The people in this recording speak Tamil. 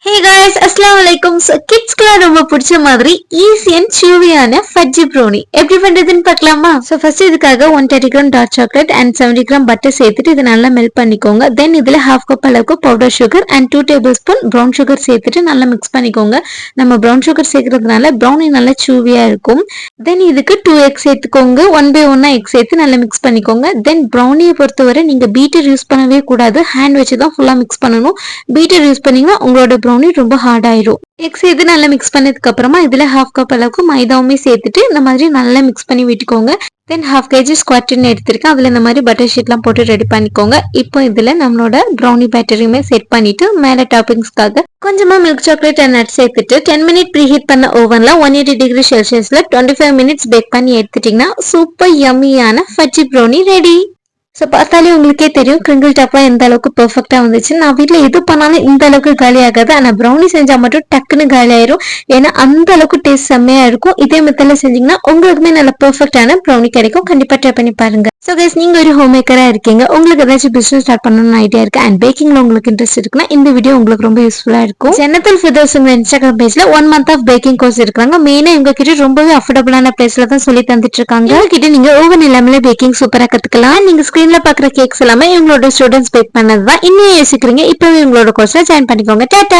ஹே guys, அஸ்ஸலாமு அலைக்கும். கிட்ஸ்க்குலாம் ரொம்ப பிடிச்ச மாதிரி ஈஸி அண்ட் சூவியான ஃபஜ்ஜி ப்ரௌனி எப்படி பண்றதுன்னு பார்க்கலாமா? ஃபர்ஸ்ட் இதுக்காக 130 gram dark chocolate and 70 gram butter சேர்த்துட்டு இதை நல்லா மெல்ட் பண்ணிக்கோங்க. தென் இதுல ஹாஃப் கப் அளவுக்கு powder sugar and 2 tablespoon brown sugar சேர்த்துட்டு நல்லா மிக்ஸ் பண்ணிக்கோங்க. நம்ம ப்ரௌன் சுகர் சேர்க்கறதுனால ப்ரௌனி நல்லா சூவியா இருக்கும். தென் இதுக்கு 2 எக்ஸ் சேர்த்துக்கோங்க. 1 by 1 எக்ஸ் சேர்த்து நல்லா மிக்ஸ் பண்ணிக்கோங்க. தென் ப்ரௌனியை பொறுத்தவரை நீங்க பீட்டர் யூஸ் பண்ணவே கூடாது, ஹேண்ட் வச்சு தான் ஃபுல்லா மிக்ஸ் பண்ணணும். பீட்டர் யூஸ் பண்ணீங்கன்னா உங்களோட ப்ரௌனி ரொம்ப ஹார்ட் ஆயிரும். எக்ஸ் சேர்த்து நல்லா மிக்ஸ் பண்ணதுக்கு அப்புறமா இதுல ஹாஃப் கப் அளவுக்கு மைதாவுமே சேர்த்துட்டு இந்த மாதிரி நல்லா மிக்ஸ் பண்ணி விட்டுக்கோங்க. தென் ஹாஃப் கேஜி ஸ்குவாட்டின்னு எடுத்திருக்கேன். அதுல இந்த மாதிரி பட்டர் ஷீட்லாம் போட்டு ரெடி பண்ணிக்கோங்க. இப்போ இதுல நம்மளோட ப்ரௌனி பேட்டரியுமே செட் பண்ணிட்டு மேல டாப்பிங்ஸ்க்காக கொஞ்சமா மில்க் சாக்லேட் அண்ட் நட்ஸ் சேர்த்துட்டு 10 மினிட் ப்ரீஹீட் பண்ண ஓவன்ல 180 டிகிரி செல்சியஸ்ல 25 மினிட்ஸ் பேக் பண்ணி எடுத்துட்டீங்கன்னா சூப்பர் யம்மியான ஃபஜ்ஜி ப்ரௌனி ரெடி. ஸோ பார்த்தாலே உங்களுக்கே தெரியும் கிரிங்கிள் டாப்லாம் எந்த அளவுக்கு பெர்ஃபெக்டா வந்துச்சு. நான் வீட்டில் எது பண்ணாலும் இந்த அளவுக்கு காலி ஆகாது, ஆனால் ப்ரௌனி செஞ்சா மட்டும் டக்குன்னு காலி ஆயிரும். ஏன்னா அந்த அளவுக்கு டேஸ்ட் செம்மையா இருக்கும். இதே மெத்தட்ல செஞ்சீங்கன்னா உங்களுக்குமே நல்ல பெர்ஃபெக்டான ப்ரௌனி கிடைக்கும். கண்டிப்பா ட்ரை பண்ணி பாருங்க. ஸோ கைஸ், நீங்க ஒரு ஹோம் மேக்கரா இருக்கீங்க, உங்களுக்கு ஏதாச்சும் பிசினஸ் ஸ்டார்ட் பண்ணணும்னு ஐடியா இருக்கு அண்ட் பேக்கிங்ல உங்களுக்கு இன்ட்ரெஸ்ட் இருக்குன்னா இந்த வீடியோ உங்களுக்கு ரொம்ப யூஸ்ஃபுல்லா இருக்கும். ஜன்னத்துல் ஃபிர்தௌஸ் இன்ஸ்டாகிராம் பேஜ்ல 1 month ஆஃப் பேக்கிங் கோர்ஸ் இருக்காங்க. மெயினா இவங்க கிட்ட ரொம்பவே அஃபோர்டபுளான பிரைஸ்ல தான் சொல்லி தந்துட்டு இருக்காங்க. கிட்ட நீங்க ஓவன் இல்லாமலே பேக்கிங் சூப்பரா கத்துக்கலாம். நீங்க ஸ்கிரீன்ல பாக்குற கேக்ஸ் எல்லாமே இவங்களோட ஸ்டூடெண்ட்ஸ் பேக் பண்ணதுதான். இன்னும் யோசிக்கிறீங்க, இப்பவே உங்களோட கோர்ஸ்ல ஜாயின் பண்ணிக்கோங்க. டாடா.